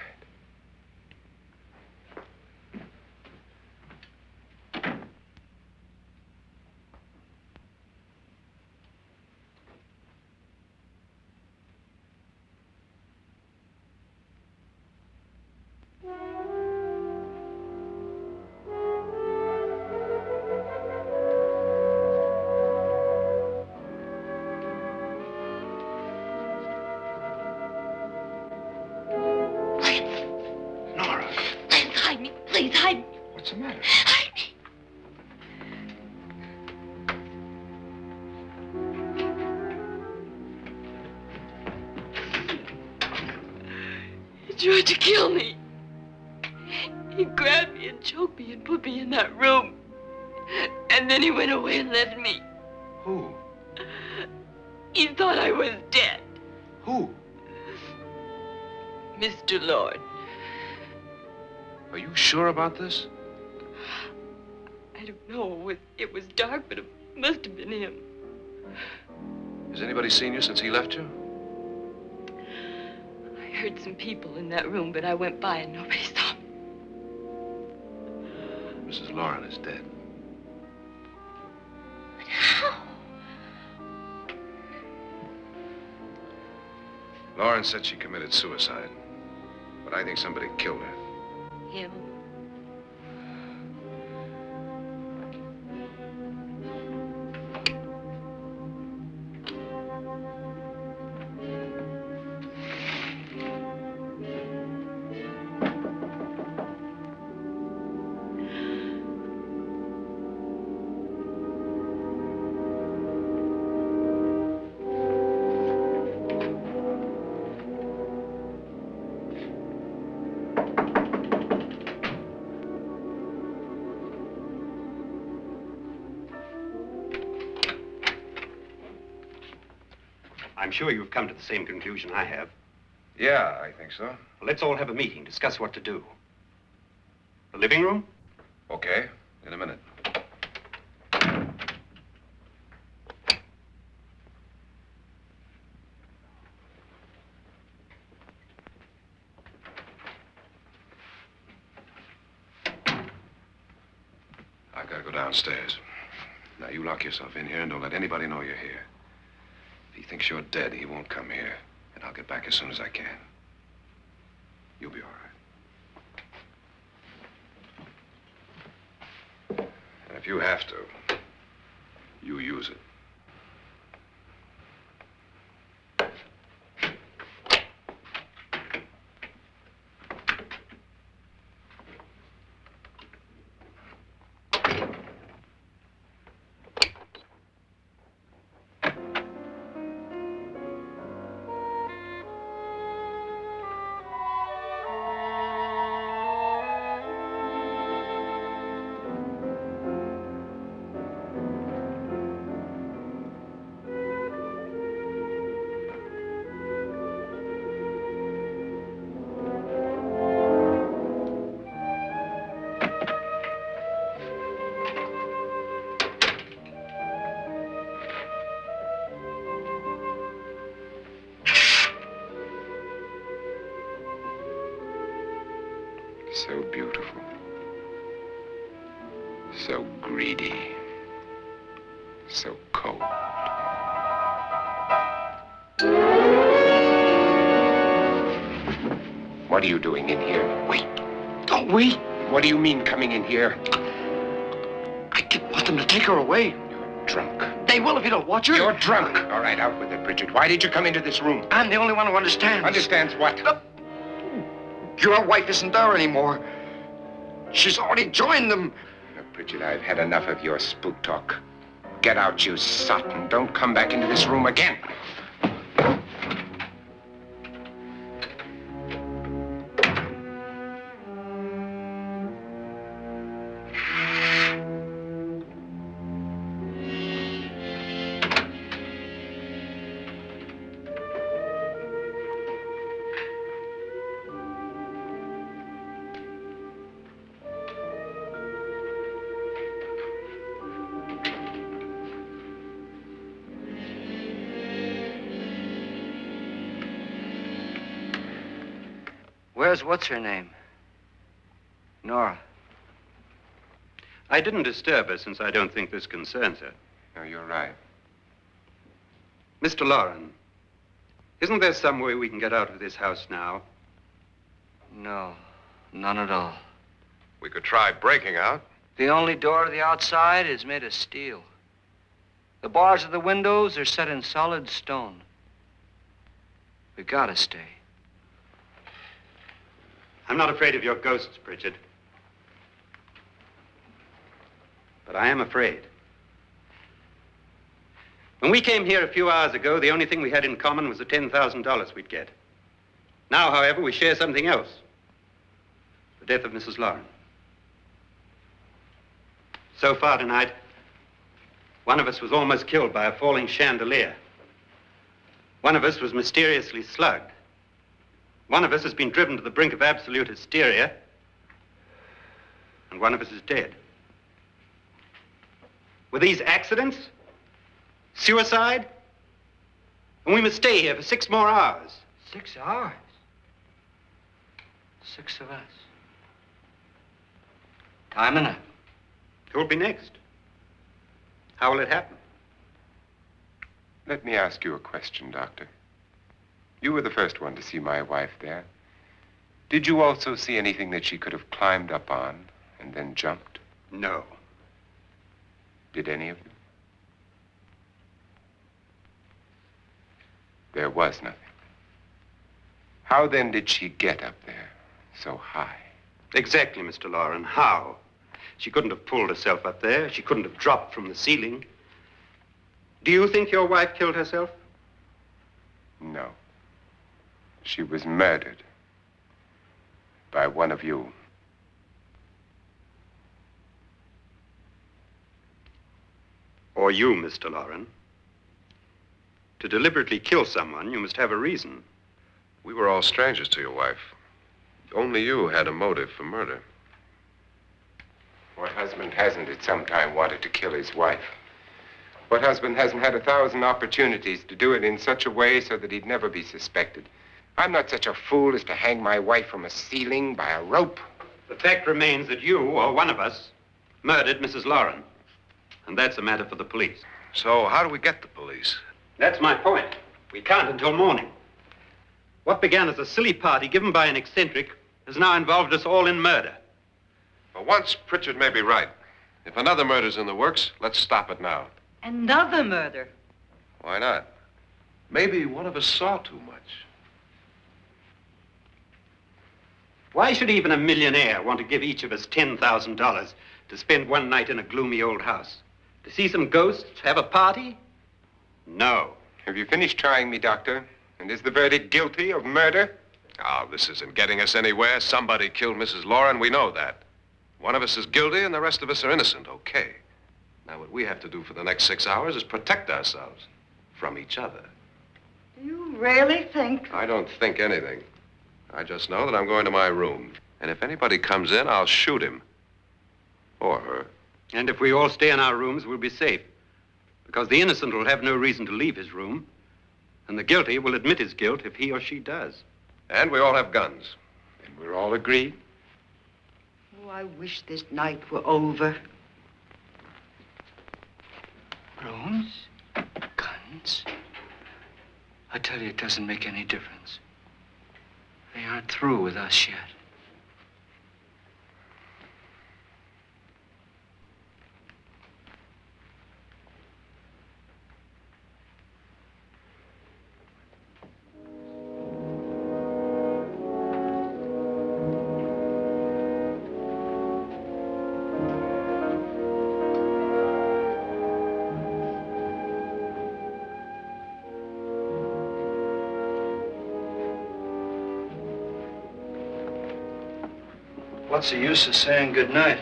[SPEAKER 3] Nora,
[SPEAKER 4] Hide me, please, hide me.
[SPEAKER 3] what's the matter?
[SPEAKER 4] Hide me. He tried to kill me. He grabbed me and choked me and put me in that room. And then he went away and left me.
[SPEAKER 3] Who?
[SPEAKER 4] He thought I was dead.
[SPEAKER 3] Who?
[SPEAKER 4] Mr. Lord.
[SPEAKER 3] Are you sure about this?
[SPEAKER 4] I don't know. It was dark, but it must have been him.
[SPEAKER 3] Has anybody seen you since he left you?
[SPEAKER 4] I heard some people in that room, but I went by and nobody saw me.
[SPEAKER 3] Mrs. Loren is dead.
[SPEAKER 4] But how?
[SPEAKER 3] Loren said she committed suicide, but I think somebody killed her.
[SPEAKER 4] Him.
[SPEAKER 6] I'm sure you've come to the same conclusion I have.
[SPEAKER 3] Yeah, I think so.
[SPEAKER 6] Well, let's all have a meeting, discuss what to do. The living room?
[SPEAKER 3] Okay, in a minute. I gotta go downstairs. Now, you lock yourself in here and don't let anybody know you're here. If he thinks you're dead, he won't come here. And I'll get back as soon as I can. You'll be all right. And if you have to, you use it. So beautiful. So greedy. So cold. What are you doing in here?
[SPEAKER 8] Wait. Don't wait.
[SPEAKER 2] What do you mean coming in here?
[SPEAKER 8] I didn't want them to take her away.
[SPEAKER 2] You're drunk.
[SPEAKER 8] They will if you don't watch her.
[SPEAKER 2] You're drunk. All right, out with it, Bridget. Why did you come into this room?
[SPEAKER 8] I'm the only one who understands.
[SPEAKER 2] Understands what?
[SPEAKER 8] Your wife isn't there anymore. She's already joined them.
[SPEAKER 2] Look, Bridget, I've had enough of your spook talk. Get out, you sot, and don't come back into this room again.
[SPEAKER 1] Where's what's-her-name? Nora.
[SPEAKER 6] I didn't disturb her since I don't think this concerns her.
[SPEAKER 2] No, you're right.
[SPEAKER 6] Mr. Loren, isn't there some way we can get out of this house now?
[SPEAKER 1] No, none at all.
[SPEAKER 3] We could try breaking out.
[SPEAKER 1] The only door to the outside is made of steel. The bars of the windows are set in solid stone. We gotta stay.
[SPEAKER 6] I'm not afraid of your ghosts, Bridget. But I am afraid. When we came here a few hours ago, the only thing we had in common was the $10,000 we'd get. Now, however, we share something else. The death of Mrs. Loren. So far tonight, one of us was almost killed by a falling chandelier. One of us was mysteriously slugged. One of us has been driven to the brink of absolute hysteria, and one of us is dead. Were these accidents? Suicide? And we must stay here for 6 more hours.
[SPEAKER 1] 6 hours? 6 of us. Time enough.
[SPEAKER 6] Who'll be next? How will it happen?
[SPEAKER 2] Let me ask you a question, Doctor. You were the first one to see my wife there. Did you also see anything that she could have climbed up on and then jumped?
[SPEAKER 6] No.
[SPEAKER 2] Did any of you? There was nothing. How then did she get up there so high?
[SPEAKER 6] Exactly, Mr. Loren. How? She couldn't have pulled herself up there. She couldn't have dropped from the ceiling. Do you think your wife killed herself?
[SPEAKER 2] No. She was murdered by one of you.
[SPEAKER 6] Or you, Mr. Loren. To deliberately kill someone, you must have a reason.
[SPEAKER 3] We were all strangers to your wife. Only you had a motive for murder.
[SPEAKER 2] What husband hasn't at some time wanted to kill his wife? What husband hasn't had 1,000 opportunities to do it in such a way so that he'd never be suspected? I'm not such a fool as to hang my wife from a ceiling by a rope.
[SPEAKER 6] The fact remains that you, or one of us, murdered Mrs. Loren. And that's a matter for the police.
[SPEAKER 3] So how do we get the police?
[SPEAKER 6] That's my point. We can't until morning. What began as a silly party given by an eccentric has now involved us all in murder.
[SPEAKER 3] For once, Pritchard may be right. If another murder's in the works, let's stop it now.
[SPEAKER 7] Another murder.
[SPEAKER 3] Why not? Maybe one of us saw too much.
[SPEAKER 6] Why should even a millionaire want to give each of us $10,000 to spend one night in a gloomy old house? To see some ghosts, have a party? No.
[SPEAKER 2] Have you finished trying me, Doctor? And is the verdict guilty of murder?
[SPEAKER 3] Oh, this isn't getting us anywhere. Somebody killed Mrs. Loren. We know that. One of us is guilty and the rest of us are innocent. Okay. Now, what we have to do for the next 6 hours is protect ourselves from each other.
[SPEAKER 7] Do you really think?
[SPEAKER 3] I don't think anything. I just know that I'm going to my room. And if anybody comes in, I'll shoot him. Or her.
[SPEAKER 6] And if we all stay in our rooms, we'll be safe. Because the innocent will have no reason to leave his room. And the guilty will admit his guilt if he or she does.
[SPEAKER 3] And we all have guns.
[SPEAKER 2] And we're all agreed?
[SPEAKER 7] Oh, I wish this night were over.
[SPEAKER 1] Rooms? Guns? I tell you, it doesn't make any difference. They aren't through with us yet.
[SPEAKER 9] What's the use of saying goodnight?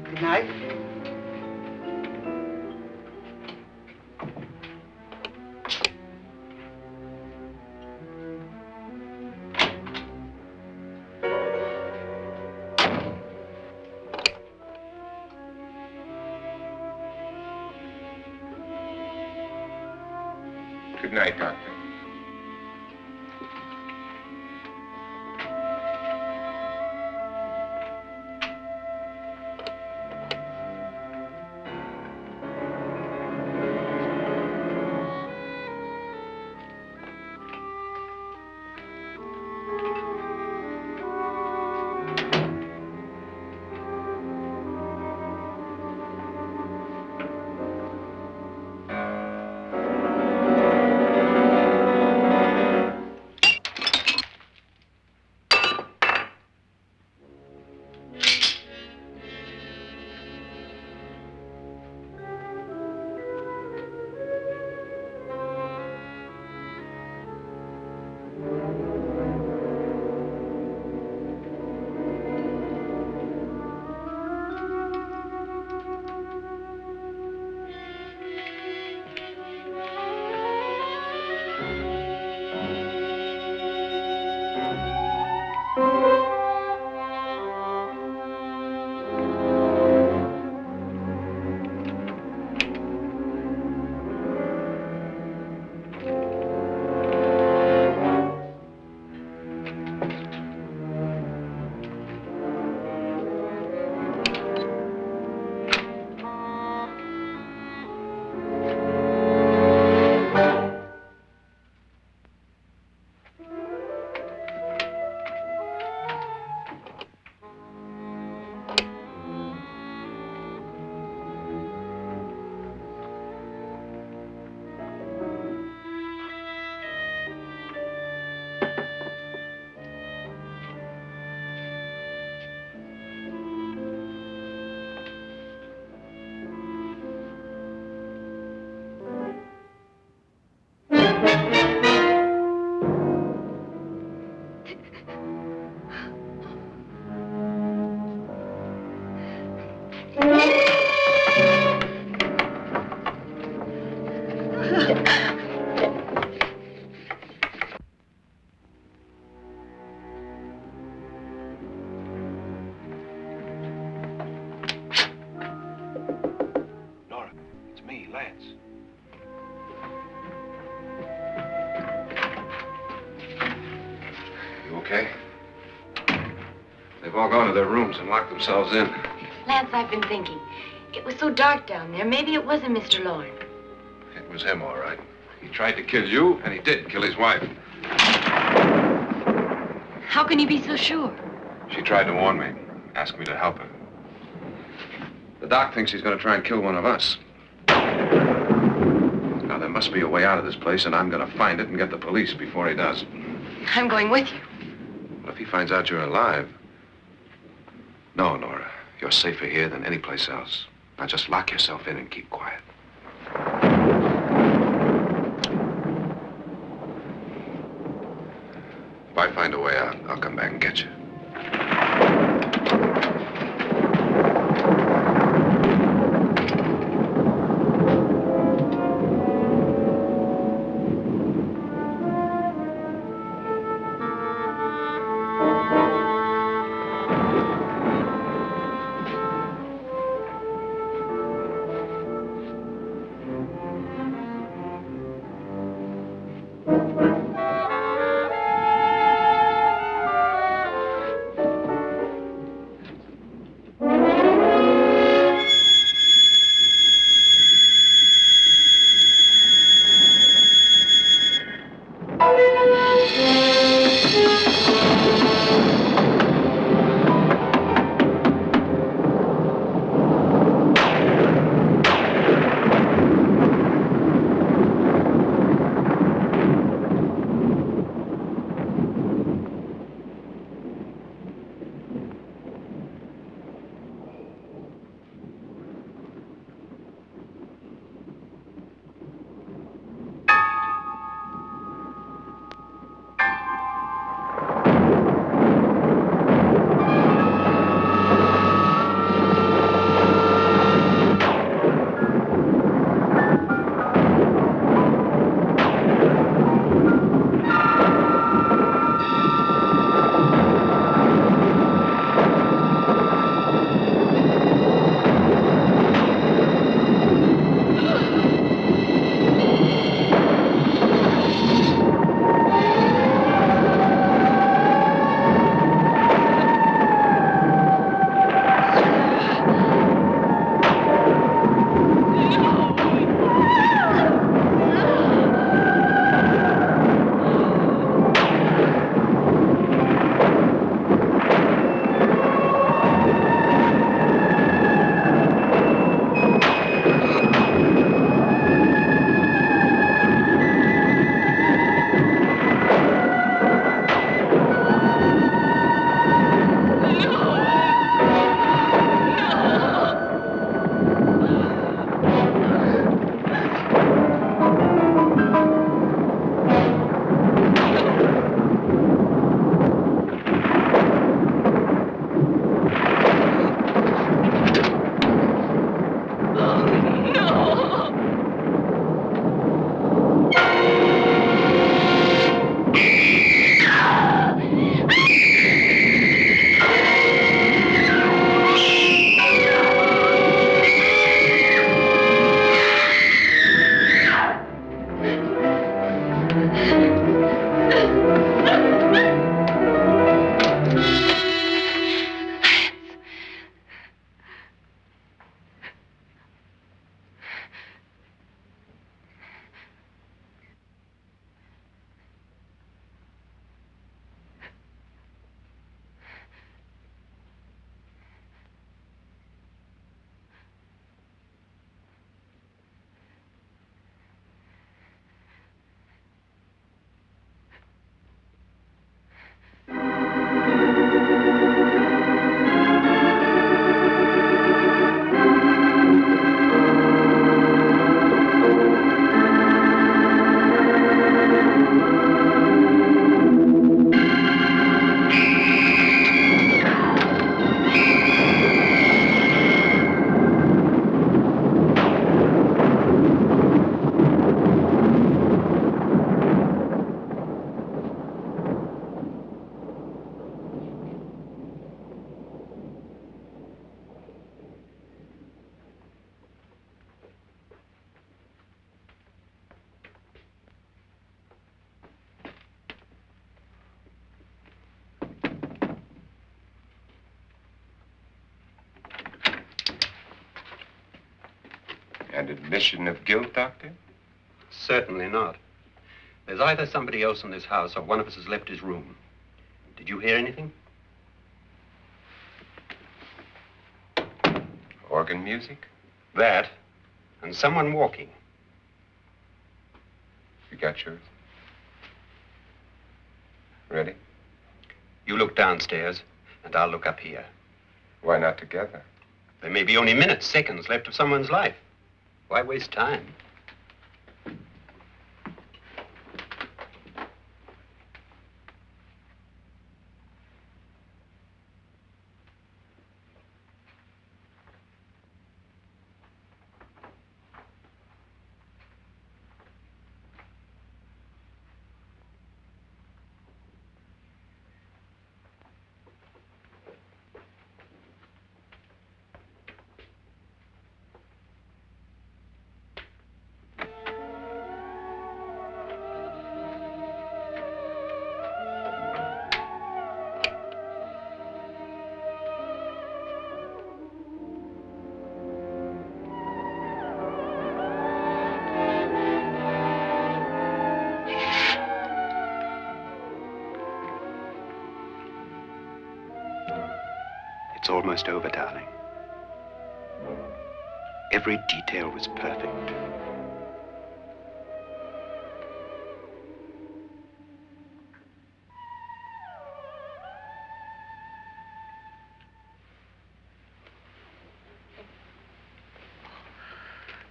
[SPEAKER 7] Good night.
[SPEAKER 2] Good night, Doctor.
[SPEAKER 3] Nora, it's me, Lance. You okay? They've all gone to their rooms and locked themselves in.
[SPEAKER 4] Lance, I've been thinking. It was so dark down there. Maybe it wasn't Mr. Loren.
[SPEAKER 3] It was him, all right. He tried to kill you, and he did kill his wife.
[SPEAKER 4] How can you be so sure?
[SPEAKER 3] She tried to warn me, asked me to help her. The doc thinks he's going to try and kill one of us. Now, there must be a way out of this place, and I'm going to find it and get the police before he does.
[SPEAKER 4] I'm going with you.
[SPEAKER 3] What if he finds out you're alive? No, Nora. You're safer here than any place else. Now just lock yourself in and keep quiet. If I find a way out, I'll come back and get you.
[SPEAKER 2] An admission of guilt, Doctor?
[SPEAKER 6] Certainly not. There's either somebody else in this house or one of us has left his room. Did you hear anything?
[SPEAKER 2] Organ music?
[SPEAKER 6] That, and someone walking.
[SPEAKER 2] You got yours? Ready?
[SPEAKER 6] You look downstairs, and I'll look up here.
[SPEAKER 2] Why not together?
[SPEAKER 6] There may be only minutes, seconds left of someone's life. Why waste time? It's almost over, darling. Every detail was perfect.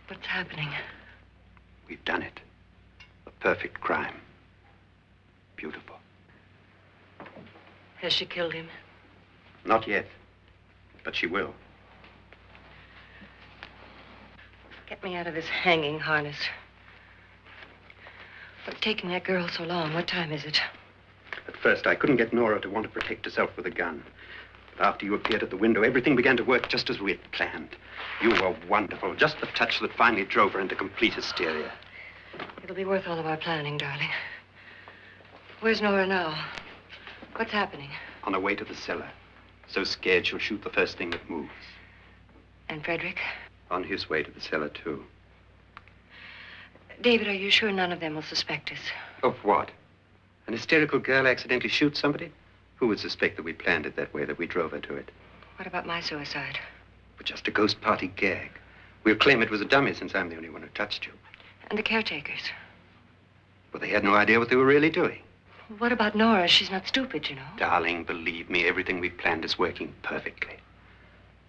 [SPEAKER 5] What's happening?
[SPEAKER 6] We've done it. A perfect crime. Beautiful.
[SPEAKER 5] Has she killed him?
[SPEAKER 6] Not yet, but she will.
[SPEAKER 5] Get me out of this hanging harness. What's taking that girl so long? What time is it?
[SPEAKER 6] At first, I couldn't get Nora to want to protect herself with a gun. But after you appeared at the window, everything began to work just as we had planned. You were wonderful. Just the touch that finally drove her into complete hysteria.
[SPEAKER 5] It'll be worth all of our planning, darling. Where's Nora now? What's happening?
[SPEAKER 6] On her way to the cellar. So scared she'll shoot the first thing that moves.
[SPEAKER 5] And Frederick?
[SPEAKER 6] On his way to the cellar, too.
[SPEAKER 5] David, are you sure none of them will suspect us?
[SPEAKER 6] Of what? An hysterical girl accidentally shoots somebody? Who would suspect that we planned it that way, that we drove her to it?
[SPEAKER 5] What about my suicide?
[SPEAKER 6] But just a ghost party gag. We'll claim it was a dummy since I'm the only one who touched you.
[SPEAKER 5] And the caretakers?
[SPEAKER 6] But they had no idea what they were really doing.
[SPEAKER 5] What about Nora? She's not stupid, you know.
[SPEAKER 6] Darling, believe me, everything we planned is working perfectly.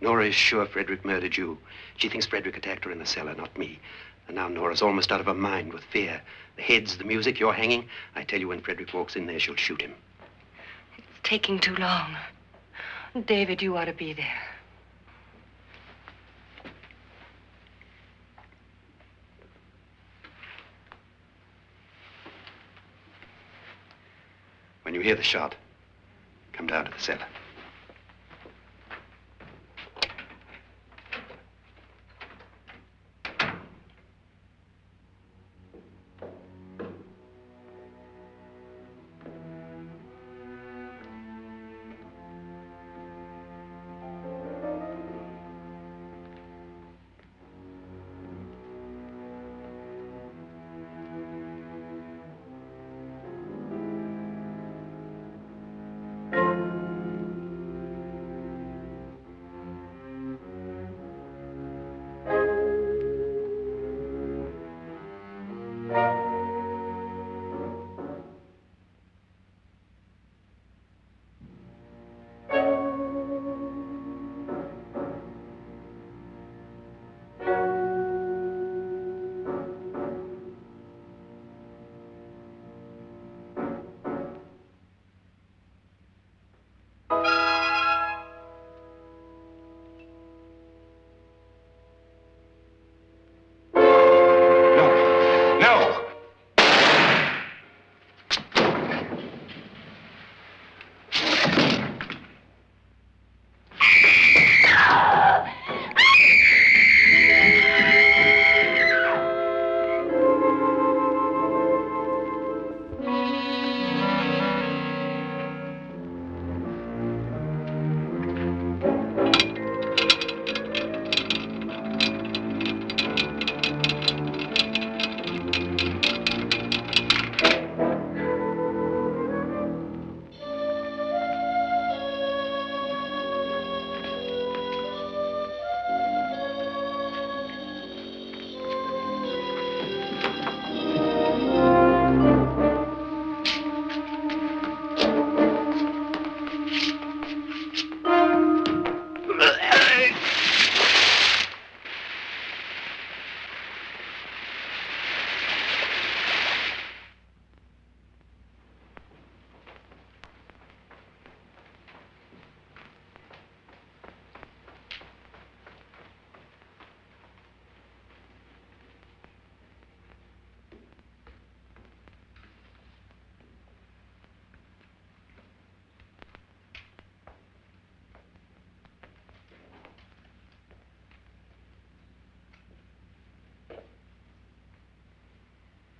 [SPEAKER 6] Nora is sure Frederick murdered you. She thinks Frederick attacked her in the cellar, not me. And now Nora's almost out of her mind with fear. The heads, the music, you're hanging. I tell you, when Frederick walks in there, she'll shoot him.
[SPEAKER 5] It's taking too long. David, you ought to be there.
[SPEAKER 6] When you hear the shot, come down to the cellar.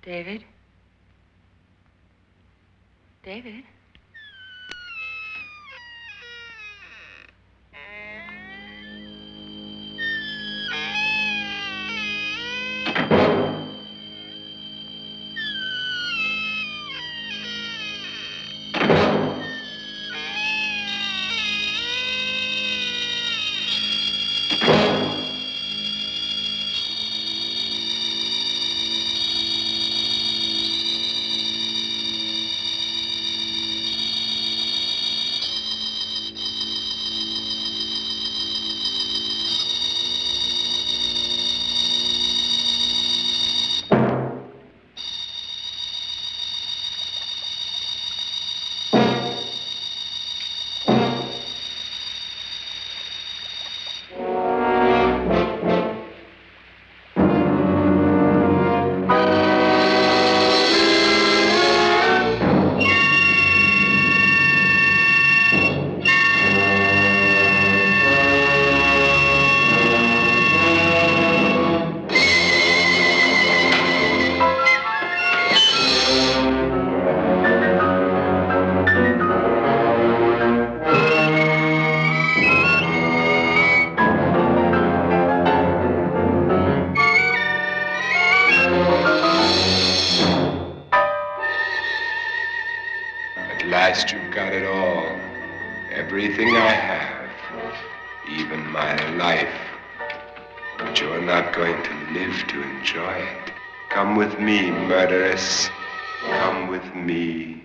[SPEAKER 5] David? David?
[SPEAKER 2] At last you've got it all. Everything I have. Even my life. But you're not going to live to enjoy it. Come with me, murderess. Come with me.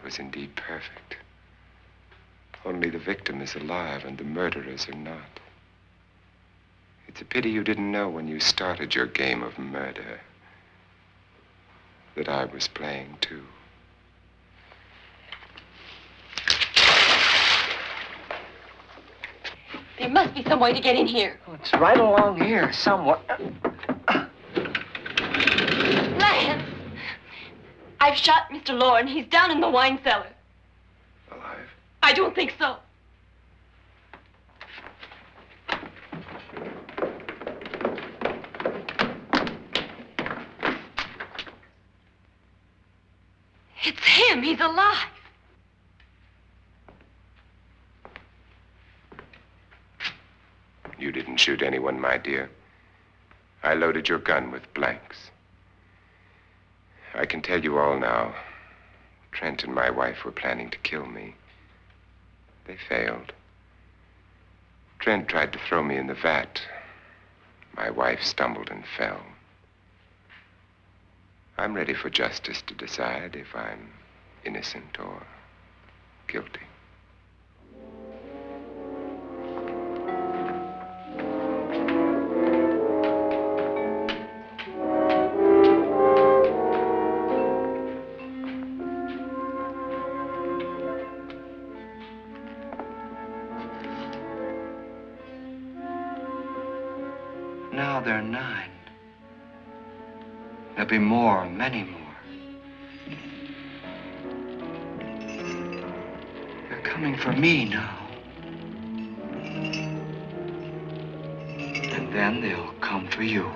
[SPEAKER 2] Was indeed perfect. Only the victim is alive and the murderers are not. It's a pity you didn't know when you started your game of murder that I was playing too.
[SPEAKER 4] There must be some way to get in here.
[SPEAKER 9] Oh, it's right along here somewhere.
[SPEAKER 4] Lance! I've shot Mr. Loren. He's down in the wine cellar.
[SPEAKER 3] Alive?
[SPEAKER 4] I don't think so. It's him. He's alive.
[SPEAKER 2] You didn't shoot anyone, my dear. I loaded your gun with blanks. I can tell you all now. Trent and my wife were planning to kill me. They failed. Trent tried to throw me in the vat. My wife stumbled and fell. I'm ready for justice to decide if I'm innocent or guilty.
[SPEAKER 9] Now they're 9.
[SPEAKER 1] There'll be more, many more. They're coming for me now. And then they'll come for you.